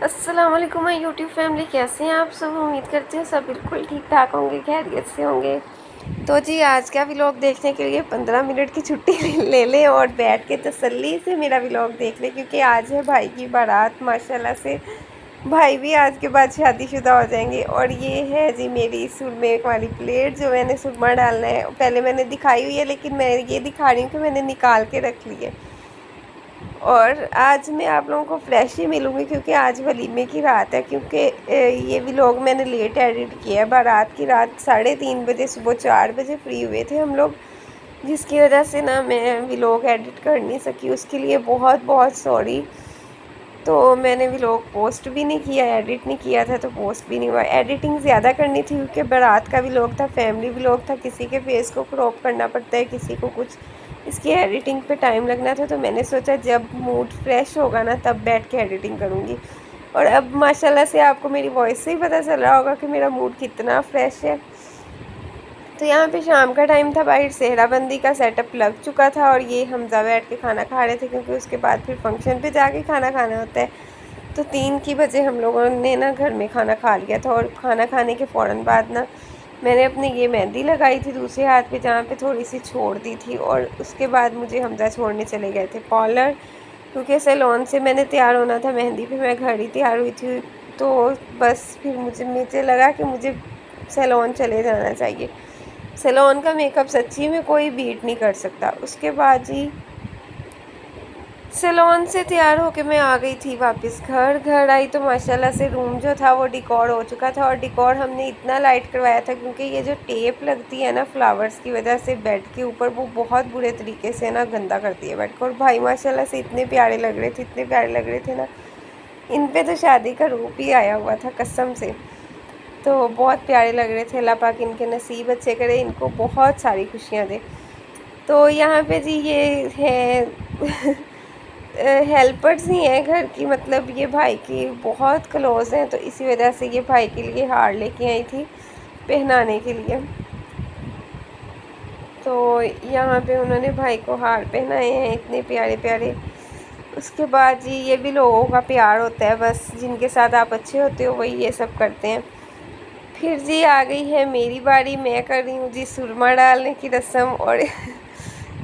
السلام علیکم میں یوٹیوب فیملی، کیسے ہیں آپ سب؟ امید کرتی ہوں سب بالکل ٹھیک ٹھاک ہوں گے، خیریت سے ہوں گے۔ تو جی آج کا ولاگ دیکھنے کے لیے 15 منٹ کی چھٹی لے لیں اور بیٹھ کے تسلی سے میرا ولاگ دیکھ لیں، کیونکہ آج ہے بھائی کی بارات۔ ماشاءاللہ سے بھائی بھی آج کے بعد شادی شدہ ہو جائیں گے۔ اور یہ ہے جی میری سرمے والی پلیٹ جو میں نے سرما ڈالنا ہے، پہلے میں نے دکھائی ہوئی ہے لیکن میں یہ دکھا رہی ہوں کہ میں نے نکال کے رکھ لی ہے۔ اور آج میں آپ لوگوں کو فریش ہی ملوں گی کیونکہ آج ولیمے کی رات ہے، کیونکہ یہ ولاگ میں نے لیٹ ایڈٹ کیا ہے۔ بارات کی رات 3:30 بجے، صبح 4 بجے فری ہوئے تھے ہم لوگ، جس کی وجہ سے نا میں ولاگ ایڈٹ کر نہیں سکی، اس کے لیے بہت بہت سوری۔ تو میں نے ولاگ پوسٹ بھی نہیں کیا، ایڈٹ نہیں کیا تھا تو پوسٹ بھی نہیں ہوا۔ ایڈیٹنگ زیادہ کرنی تھی کیونکہ بارات کا ولاگ تھا، فیملی ولاگ تھا، کسی کے فیس کو کراپ کرنا پڑتا ہے، کسی کو کچھ، اس کی ایڈیٹنگ پہ ٹائم لگنا تھا۔ تو میں نے سوچا جب موڈ فریش ہوگا نا تب بیٹھ کے ایڈیٹنگ کروں گی۔ اور اب ماشاءاللہ سے آپ کو میری وائس سے ہی پتہ چل رہا ہوگا کہ میرا موڈ کتنا فریش ہے۔ تو یہاں پہ شام کا ٹائم تھا، باہر صحرا بندی کا سیٹ اپ لگ چکا تھا اور یہ حمزہ بیٹھ کے کھانا کھا رہے تھے، کیونکہ اس کے بعد پھر فنکشن پہ جا کے کھانا کھانا ہوتا ہے۔ تو 3 کی بجے ہم لوگوں نے نا گھر میں کھانا کھا لیا تھا، اور کھانا کھانے کے فوراً بعد نا میں نے اپنی یہ مہندی لگائی تھی دوسرے ہاتھ پہ، جہاں پہ تھوڑی سی چھوڑ دی تھی، اور اس کے بعد مجھے حمزہ چھوڑنے چلے گئے تھے پارلر، کیونکہ سیلون سے میں نے تیار ہونا تھا، مہندی پہ میں گھر ہی تیار ہوئی تھی۔ تو بس پھر مجھے لگا کہ مجھے سیلون چلے جانا چاہیے۔ سیلون کا میک اپ سچی میں کوئی بیٹ نہیں کر سکتا۔ اس کے بعد جی سیلون سے تیار ہو کے میں آ گئی تھی واپس گھر آئی تو ماشاءاللہ سے روم جو تھا وہ ڈیکور ہو چکا تھا، اور ڈیکور ہم نے اتنا لائٹ کروایا تھا کیونکہ یہ جو ٹیپ لگتی ہے نا فلاورز کی وجہ سے بیڈ کے اوپر، وہ بہت برے طریقے سے نا گندا کرتی ہے بیڈ کو۔ اور بھائی ماشاءاللہ سے اتنے پیارے لگ رہے تھے، اتنے پیارے لگ رہے تھے نا، ان پہ تو شادی کا روپ ہی آیا ہوا تھا قسم سے۔ تو بہت پیارے لگ رہے تھے، اللہ پاک ان کے نصیب اچھے کرے، ان کو بہت ساری خوشیاں دے۔ تو یہاں پہ جی یہ ہے ہیلپرز ہی ہیں گھر کی، مطلب یہ بھائی کی بہت کلوز ہیں، تو اسی وجہ سے یہ بھائی کے لیے ہار لے کے آئی تھی پہنانے کے لیے۔ تو یہاں پہ انہوں نے بھائی کو ہار پہنائے ہیں اتنے پیارے پیارے۔ اس کے بعد جی یہ بھی لوگوں کا پیار ہوتا ہے، بس جن کے ساتھ آپ اچھے ہوتے ہو وہی یہ سب کرتے ہیں۔ پھر جی آ گئی ہے میری باری، میں کر رہی ہوں جی سرما ڈالنے کی رسم، اور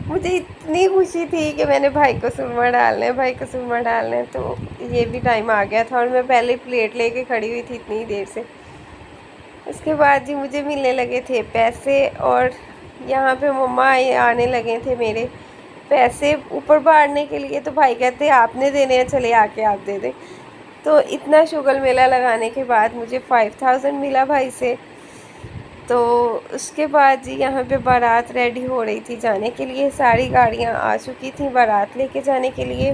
مجھے اتنی خوشی تھی کہ میں نے بھائی کو سرما ڈالنا ہے، تو یہ بھی ٹائم آ گیا تھا، اور میں پہلے پلیٹ لے کے کھڑی ہوئی تھی اتنی دیر سے۔ اس کے بعد جی مجھے ملنے لگے تھے پیسے، اور یہاں پہ مما آنے لگے تھے میرے پیسے اوپر بھارنے کے لیے، تو بھائی کہتے آپ نے دینے ہیں، چلے آ کے آپ دے دیں۔ تو اتنا شغل میلہ لگانے کے بعد مجھے 5000 ملا بھائی سے۔ تو اس کے بعد جی یہاں پہ بارات ریڈی ہو رہی تھی جانے کے لیے، ساری گاڑیاں آ چکی تھیں بارات لے کے جانے کے لیے۔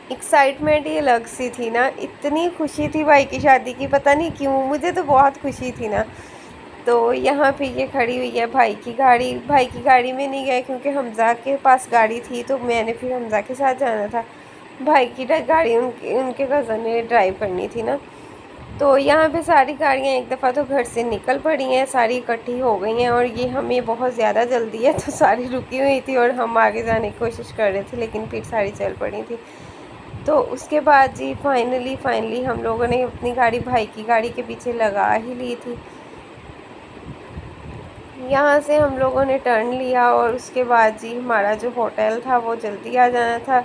ایکسائٹمنٹ ہی الگ سی تھی نا، اتنی خوشی تھی بھائی کی شادی کی، پتہ نہیں کیوں مجھے تو بہت خوشی تھی نا۔ تو یہاں پہ یہ کھڑی ہوئی ہے بھائی کی گاڑی، بھائی کی گاڑی میں نہیں گئے کیونکہ حمزہ کے پاس گاڑی تھی، تو میں نے پھر حمزہ کے ساتھ جانا تھا، بھائی کی گاڑی ان کے کزن نے ڈرائیو کرنی تھی نا۔ تو یہاں پہ ساری گاڑیاں ایک دفعہ تو گھر سے نکل پڑی ہیں، ساری اکٹھی ہو گئی ہیں، اور یہ ہمیں بہت زیادہ جلدی ہے تو ساری رکی ہوئی تھی، اور ہم آگے جانے کی کوشش کر رہے تھے لیکن پھر ساری چل پڑی تھی۔ تو اس کے بعد جی فائنلی ہم لوگوں نے اپنی گاڑی بھائی کی گاڑی کے پیچھے لگا ہی لی تھی۔ یہاں سے ہم لوگوں نے ٹرن لیا، اور اس کے بعد جی ہمارا جو ہوٹل تھا وہ جلدی آ جانا تھا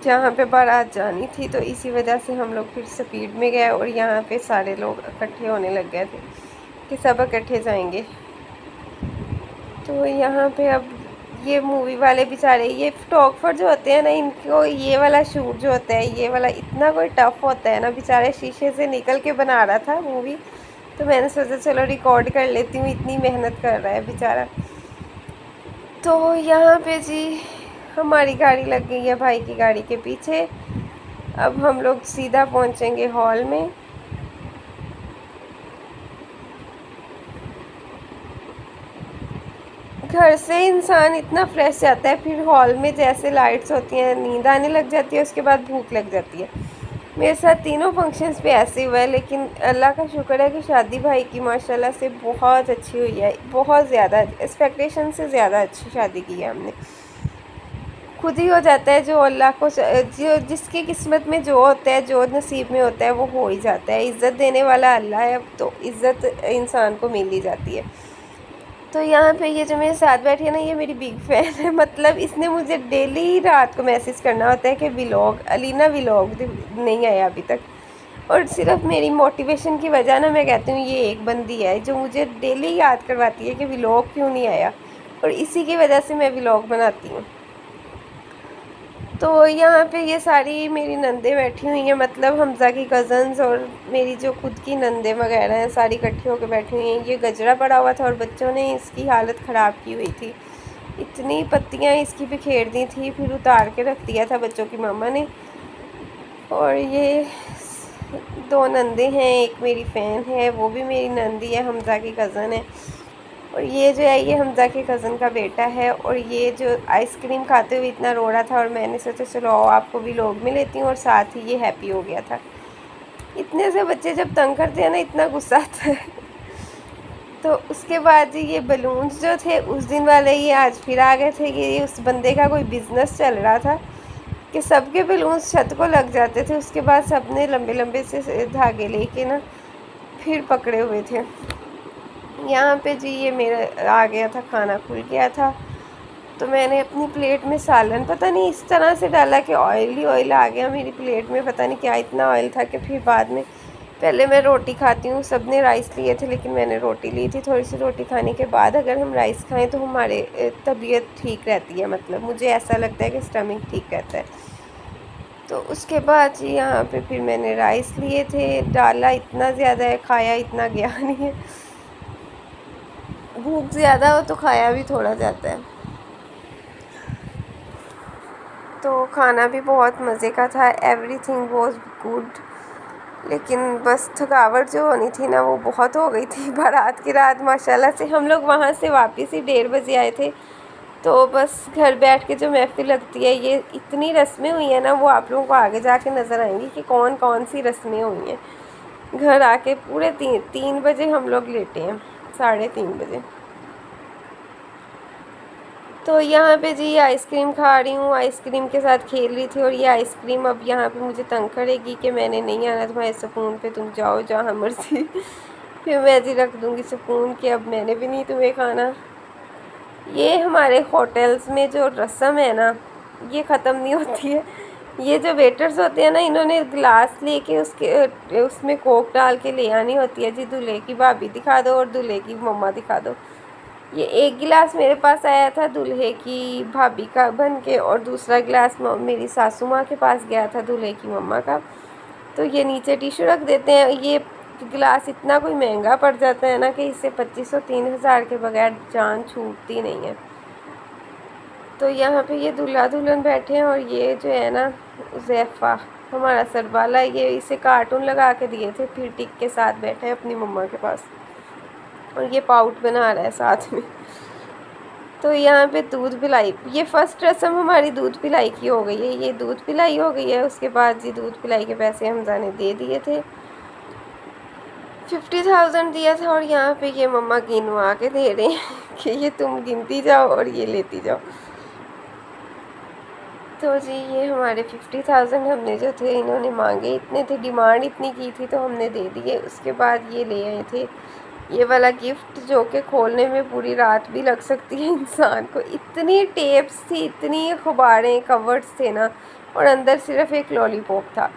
جہاں پہ بارات جانی تھی، تو اسی وجہ سے ہم لوگ پھر سپیڈ میں گئے، اور یہاں پہ سارے لوگ اکٹھے ہونے لگ گئے تھے کہ سب اکٹھے جائیں گے۔ تو یہاں پہ اب یہ مووی والے بیچارے، یہ فوٹوگرافر جو ہوتے ہیں نا، ان کو یہ والا شوٹ جو ہوتا ہے، یہ والا اتنا کوئی ٹف ہوتا ہے نا، بیچارے شیشے سے نکل کے بنا رہا تھا مووی، تو میں نے سوچا چلو ریکارڈ کر لیتی ہوں، اتنی محنت کر رہا ہے بیچارہ۔ تو یہاں پہ جی ہماری گاڑی لگ گئی ہے بھائی کی گاڑی کے پیچھے، اب ہم لوگ سیدھا پہنچیں گے ہال میں۔ گھر سے انسان اتنا فریش جاتا ہے، پھر ہال میں جیسے لائٹس ہوتی ہیں نیند آنے لگ جاتی ہے، اس کے بعد بھوک لگ جاتی ہے۔ میرے ساتھ تینوں فنکشنز پہ ایسے ہوا ہے، لیکن اللہ کا شکر ہے کہ شادی بھائی کی ماشاءاللہ سے بہت اچھی ہوئی ہے، بہت زیادہ ایکسپیکٹیشن سے زیادہ اچھی شادی کی ہے ہم نے۔ خود ہی ہو جاتا ہے، جو اللہ کو جو جس کی قسمت میں جو ہوتا ہے، جو نصیب میں ہوتا ہے وہ ہو ہی جاتا ہے۔ عزت دینے والا اللہ ہے، تو عزت انسان کو مل ہی جاتی ہے۔ تو یہاں پہ یہ جو میرے ساتھ بیٹھی ہے نا، یہ میری بگ فین ہے، مطلب اس نے مجھے ڈیلی رات کو میسج کرنا ہوتا ہے کہ ولاگ علینا ولاگ نہیں آیا ابھی تک، اور صرف میری موٹیویشن کی وجہ نا میں کہتی ہوں یہ ایک بندی ہے جو مجھے ڈیلی یاد کرواتی ہے کہ ولاگ کیوں نہیں آیا، اور اسی کی وجہ سے میں ولاگ بناتی ہوں۔ تو یہاں پہ یہ ساری میری نندیں بیٹھی ہوئی ہیں، مطلب حمزہ کی کزنز اور میری جو خود کی نندیں وغیرہ ہیں ساری اکٹھی ہو کے بیٹھی ہوئی ہیں۔ یہ گجرا پڑا ہوا تھا اور بچوں نے اس کی حالت خراب کی ہوئی تھی، اتنی پتیاں اس کی بکھیر دی تھی، پھر اتار کے رکھ دیا تھا بچوں کی ماما نے۔ اور یہ دو نندیں ہیں، ایک میری فین ہے، وہ بھی میری نندی ہے، حمزہ کی کزن ہے، اور یہ جو ہے یہ حمزہ کے کزن کا بیٹا ہے، اور یہ جو آئس کریم کھاتے ہوئے اتنا رو رہا تھا، اور میں نے سوچا چلو آپ کو بھی لوگ میں لیتی ہوں، اور ساتھ ہی یہ ہیپی ہو گیا تھا۔ اتنے سے بچے جب تنگ کرتے ہیں نا اتنا غصہ آتا ہے۔ تو اس کے بعد یہ بلونز جو تھے اس دن والے یہ آج پھر آ گئے تھے، یہ اس بندے کا کوئی بزنس چل رہا تھا کہ سب کے بلونز چھت کو لگ جاتے تھے، اس کے بعد سب نے لمبے لمبے سے دھاگے لے کے نا پھر پکڑے ہوئے تھے۔ یہاں پہ جی یہ میرا آ گیا تھا، کھانا کھل گیا تھا، تو میں نے اپنی پلیٹ میں سالن پتہ نہیں اس طرح سے ڈالا کہ آئل ہی آئل آ گیا میری پلیٹ میں، پتہ نہیں کیا اتنا آئل تھا کہ پھر بعد میں پہلے میں روٹی کھاتی ہوں، سب نے رائس لیے تھے لیکن میں نے روٹی لی تھی۔ تھوڑی سی روٹی کھانے کے بعد اگر ہم رائس کھائیں تو ہمارے طبیعت ٹھیک رہتی ہے، مطلب مجھے ایسا لگتا ہے کہ اسٹمک ٹھیک رہتا ہے۔ تو اس کے بعد جی یہاں پہ پھر میں نے رائس لیے تھے، ڈالا اتنا زیادہ ہے، کھایا اتنا گیا نہیں ہے، بھوک زیادہ ہو تو کھایا بھی تھوڑا جاتا ہے۔ تو کھانا بھی بہت مزے کا تھا، ایوری تھنگ واز گڈ، لیکن بس تھکاوٹ جو ہونی تھی نا وہ بہت ہو گئی تھی۔ بارات کی رات ماشاءاللہ سے ہم لوگ وہاں سے واپس ہی 1:30 بجے آئے تھے، تو بس گھر بیٹھ کے جو محفل لگتی ہے، یہ اتنی رسمیں ہوئی ہیں نا وہ آپ لوگوں کو آگے جا کے نظر آئیں گی کہ کون کون سی رسمیں ہوئی ہیں۔ گھر آ کے پورے 3 بجے ہم لوگ لیٹے ہیں، 3:30 بجے۔ تو یہاں پہ جی آئس کریم کھا رہی ہوں، آئس کریم کے ساتھ کھیل رہی تھی، اور یہ آئس کریم اب یہاں پہ مجھے تنگ کرے گی کہ میں نے نہیں آنا تمہارے سپون پہ، تم جاؤ جہاں مرضی۔ پھر میں جی رکھ دوں گی سپون کہ اب میں نے بھی نہیں تمہیں کھانا۔ یہ ہمارے ہوٹلز میں جو رسم ہے نا یہ ختم نہیں ہوتی ہے۔ یہ جو ویٹرز ہوتے ہیں نا انہوں نے گلاس لے کے اس میں کوک ڈال کے لے آنی ہوتی ہے، جی دلہے کی بھابھی دکھا دو اور دلہے کی مما دکھا دو۔ یہ ایک گلاس میرے پاس آیا تھا دلہے کی بھابھی کا بن کے، اور دوسرا گلاس میری ساسو ماں کے پاس گیا تھا دلہے کی مما کا۔ تو یہ نیچے ٹیشو رکھ دیتے ہیں، یہ گلاس اتنا کوئی مہنگا پڑ جاتا ہے نا کہ اس سے 2500-3000 کے بغیر جان چھوٹتی نہیں ہے۔ تو یہاں پہ یہ دلہا دلہن بیٹھے ہیں، اور یہ جو ہے نا زیفہ ہمارا سربالا، یہ اسے کارٹون لگا کے دیے تھے، پھر ٹک کے ساتھ بیٹھے اپنی مما کے پاس، اور یہ پاؤٹ بنا رہا ہے ساتھ میں۔ تو یہاں پہ دودھ پلائی، یہ فرسٹ رسم ہماری دودھ پلائی کی ہو گئی ہے، یہ دودھ پلائی ہو گئی ہے۔ اس کے بعد جی دودھ پلائی کے پیسے حمزہ نے دے دیے تھے، 50,000 دیا تھا، اور یہاں پہ یہ مما گنوا کے دے رہے ہیں کہ یہ تم گنتی جاؤ اور یہ لیتی جاؤ۔ تو جی یہ ہمارے 50,000 ہم نے جو تھے انہوں نے مانگے اتنے تھے، ڈیمانڈ اتنی کی تھی تو ہم نے دے دیے۔ اس کے بعد یہ لے آئے تھے یہ والا گفٹ جو کہ کھولنے میں پوری رات بھی لگ سکتی ہے انسان کو، اتنی ٹیپس تھی، اتنی غباریں کورڈز تھے نا، اور اندر صرف ایک لالی پاپ تھا۔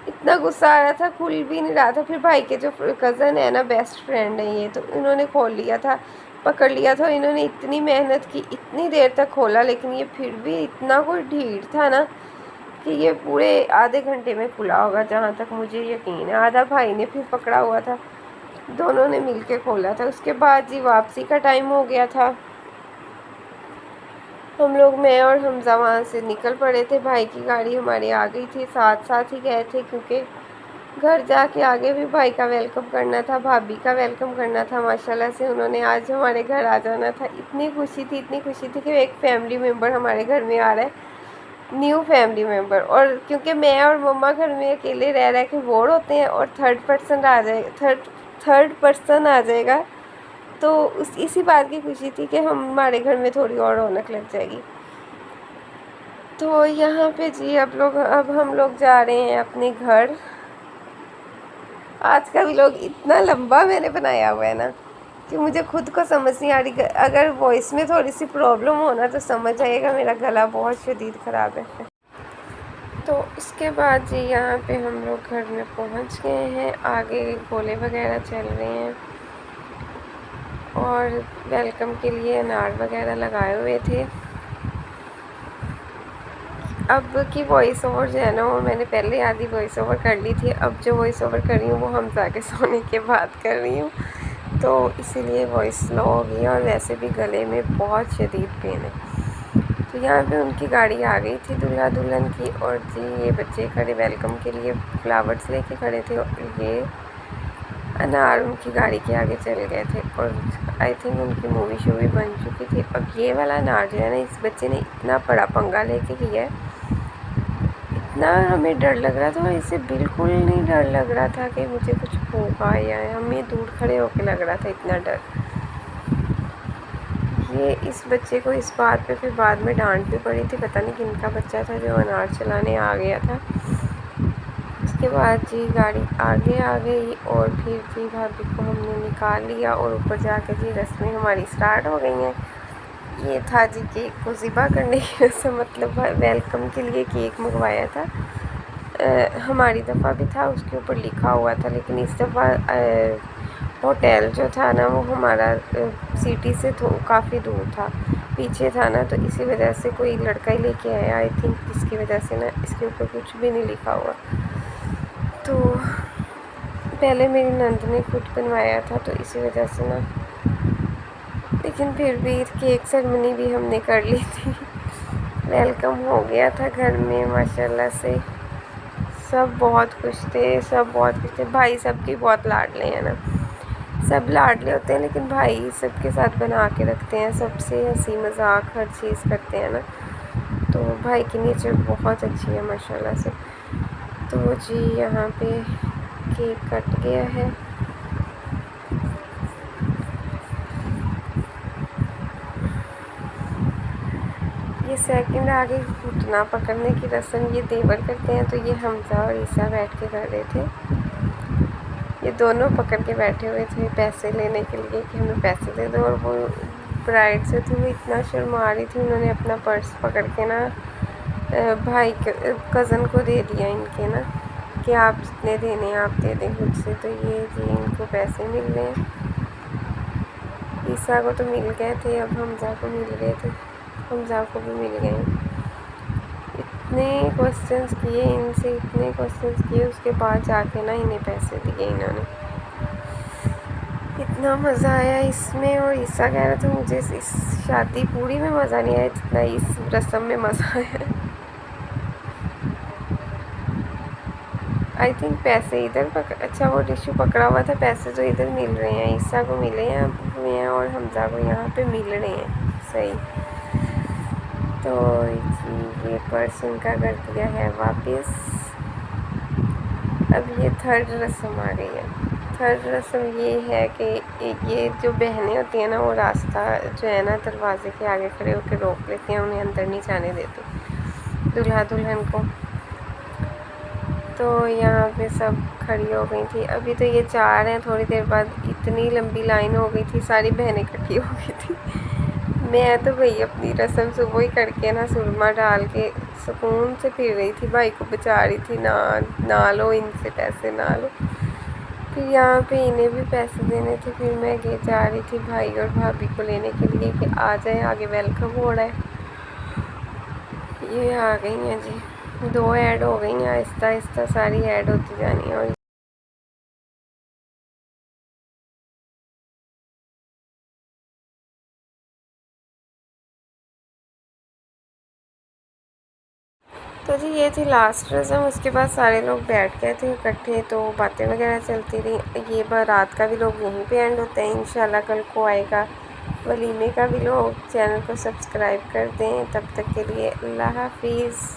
اتنا غصہ آ رہا تھا، کھل بھی نہیں رہا تھا۔ پھر بھائی کے جو کزن ہے نا بیسٹ فرینڈ ہے یہ، تو انہوں نے کھول لیا تھا، پکڑ لیا تھا، انہوں نے اتنی محنت کی، اتنی دیر تک کھولا، لیکن یہ پھر بھی اتنا کوئی ڈھیٹ تھا نا کہ یہ پورے آدھے گھنٹے میں کھلا ہوگا جہاں تک مجھے یقین ہے۔ آدھا بھائی نے پھر پکڑا ہوا تھا، دونوں نے مل کے کھولا تھا۔ اس کے بعد جی واپسی کا ٹائم ہو گیا تھا، ہم لوگ میں اور حمزہ وہاں سے نکل پڑے تھے، بھائی کی گاڑی ہماری آ گئی تھی، ساتھ ساتھ ہی گئے تھے کیونکہ گھر جا کے آگے بھی بھائی کا ویلکم کرنا تھا، بھابھی کا ویلکم کرنا تھا۔ ماشاءاللہ سے انہوں نے آج ہمارے گھر آ جانا تھا، اتنی خوشی تھی کہ ایک فیملی ممبر ہمارے گھر میں آ رہا ہے، نیو فیملی ممبر۔ اور کیونکہ میں اور مما گھر میں اکیلے رہ کے بور ہوتے ہیں، اور تھرڈ پرسن آ جائے گا تو اسی بات کی خوشی تھی کہ ہمارے گھر میں تھوڑی اور رونق لگ جائے گی۔ تو یہاں پہ جی اب ہم لوگ جا رہے ہیں اپنے گھر. آج کا ولاگ اتنا لمبا میں نے بنایا ہوا ہے نا کہ مجھے خود کو سمجھ نہیں آ رہی. اگر وائس میں تھوڑی سی پرابلم ہونا تو سمجھ آئے گا، میرا گلا بہت شدید خراب ہے. تو اس کے بعد جی یہاں پہ ہم لوگ گھر میں پہنچ گئے ہیں. آگے گولے وغیرہ چل رہے ہیں اور ویلکم کے لیے انار وغیرہ لگائے ہوئے تھے. اب کی وائس اوور جو ہے نا وہ میں نے پہلے آدھی وائس اوور کر لی تھی. اب جو وائس اوور کر رہی ہوں وہ حمزہ کے سونے کے بعد کر رہی ہوں، تو اسی لیے وائس سلو ہو گئی ہے اور ویسے بھی گلے میں بہت شدید پین ہے. تو یہاں پہ ان کی گاڑی آ گئی تھی دلہا دلہن کی، اور جی یہ بچے کھڑے ویلکم کے لیے فلاورز لے کے کھڑے تھے، اور یہ انار ان کی گاڑی کے آگے چل گئے تھے. اور آئی تھنک ان کی مووی شووی بن چکی تھی. اب یہ والا انار جو ہے نا اس بچے نے اتنا بڑا پنگا لے کے کیا ہے، اتنا ہمیں ڈر لگ رہا تھا. اسے بالکل نہیں ڈر لگ رہا تھا کہ مجھے کچھ ہوگا، یا ہمیں دور کھڑے ہو کے لگ رہا تھا اتنا ڈر. یہ اس بچے کو اس بات پہ پھر بعد میں ڈانٹ بھی پڑی تھی، پتہ نہیں کن کا بچہ تھا جو انار چلانے آ گیا تھا. اس کے بعد جی گاڑی آگے آ گئی اور پھر جی بھابھی کو ہم نے نکال لیا اور اوپر جا کے جی رسمیں ہماری اسٹارٹ ہو گئی ہیں. یہ تھا جی کیک کو ذبح کرنے کی رسم، مطلب ویلکم کے لیے کیک منگوایا تھا. ہماری دفعہ بھی تھا، اس کے اوپر لکھا ہوا تھا، لیکن اس دفعہ ہوٹل جو تھا نا وہ ہمارا سٹی سے کافی دور تھا، پیچھے تھا نا، تو اسی وجہ سے کوئی لڑکا ہی لے کے آیا آئی تھنک، جس کی وجہ سے نا اس کے اوپر کچھ بھی نہیں لکھا ہوا. تو پہلے میری نند نے خود بنوایا تھا تو اسی وجہ سے نا، لیکن پھر بھی کیک سرمنی بھی ہم نے کر لی تھی. ویلکم ہو گیا تھا گھر میں ماشاءاللہ سے. سب بہت خوش تھے، سب بہت خوش تھے. بھائی سب کی بہت لاڈلے ہیں نا، سب لاڈلے ہوتے ہیں لیکن بھائی سب کے ساتھ بنا کے رکھتے ہیں، سب سے ہنسی مذاق ہر چیز کرتے ہیں نا. تو بھائی کی نیچر بہت اچھی ہے ماشاءاللہ سے. تو جی یہاں پہ کیک کٹ گیا ہے. یہ سیکنڈ آگے گھٹنا پکڑنے کی رسم یہ دیور کرتے ہیں، تو یہ حمزہ اور عیسیٰ بیٹھ کے کر رہے تھے. یہ دونوں پکڑ کے بیٹھے ہوئے تھے پیسے لینے کے لیے کہ ہمیں پیسے دے دو. اور وہ برائڈ سے تھی، وہ اتنا شرما رہی تھی، انہوں نے اپنا پرس پکڑ کے نا بھائی کزن کو دے دیا ان کے نا، کہ آپ جتنے دینے ہیں آپ دے دیں خود سے. تو یہ جی ان کو پیسے مل رہے ہیں. عیسیٰ کو تو مل گئے تھے، اب حمزہ کو مل گئے تھے، حمزہ کو بھی مل گئے. اتنے کوسچنس کیے ان سے، اتنے کوسچنس کیے، اس کے بعد جا کے نا انہیں پیسے دیے انہوں نے. اتنا مزہ آیا اس میں. اور عیسیٰ کہہ رہا تھا مجھے اس شادی پوری میں مزہ نہیں آیا جتنا اس رسم میں مزہ آیا. آئی تھنک پیسے ادھر اچھا وہ ٹیشو پکڑا ہوا تھا، پیسے تو ادھر مل رہے ہیں، عیسیٰ کو ملے ہیں اور حمزہ کو یہاں پہ مل رہے ہیں. صحیح. تو یہ پرس ان کا کر دیا ہے واپس. اب یہ تھرڈ رسم آ گئی ہے. تھرڈ رسم یہ ہے کہ یہ جو بہنیں ہوتی ہیں نا وہ راستہ جو ہے نا دروازے کے آگے کھڑے ہو کے روک لیتی ہیں، انہیں اندر نہیں جانے دیتے دلہا دلہن کو. تو یہاں پہ سب کھڑی ہو گئی تھی. ابھی تو یہ چار ہیں، تھوڑی دیر بعد اتنی لمبی لائن ہو گئی تھی، ساری بہنیں اکٹھی ہو گئی تھی. میں تو بھئی اپنی رسم صبح ہی کر کے نا سرما ڈال کے سکون سے پھر رہی تھی، بھائی کو بچا رہی تھی، نہ لو ان سے پیسے نہ لو. پھر یہاں پہ انہیں بھی پیسے دینے تھے، پھر میں جا رہی تھی بھائی اور بھابھی کو لینے کے لیے کہ آ جائیں آگے ویلکم ہو رہا ہے. یہ آ گئی ہیں جی، 2 ایڈ ہو گئی ہیں، آہستہ آہستہ ساری ایڈ ہوتی جانی ہے. اور تو جی یہ تھی لاسٹ رسم. اس کے بعد سارے لوگ بیٹھ گئے تھے اکٹھے، تو باتیں وغیرہ چلتی رہیں. یہ رات کا بھی لوگ یہیں پہ اینڈ ہوتے ہیں. انشاءاللہ کل کو آئے گا ولیمے کا بھی لوگ. چینل کو سبسکرائب کر دیں. تب تک کے لیے اللہ حافظ.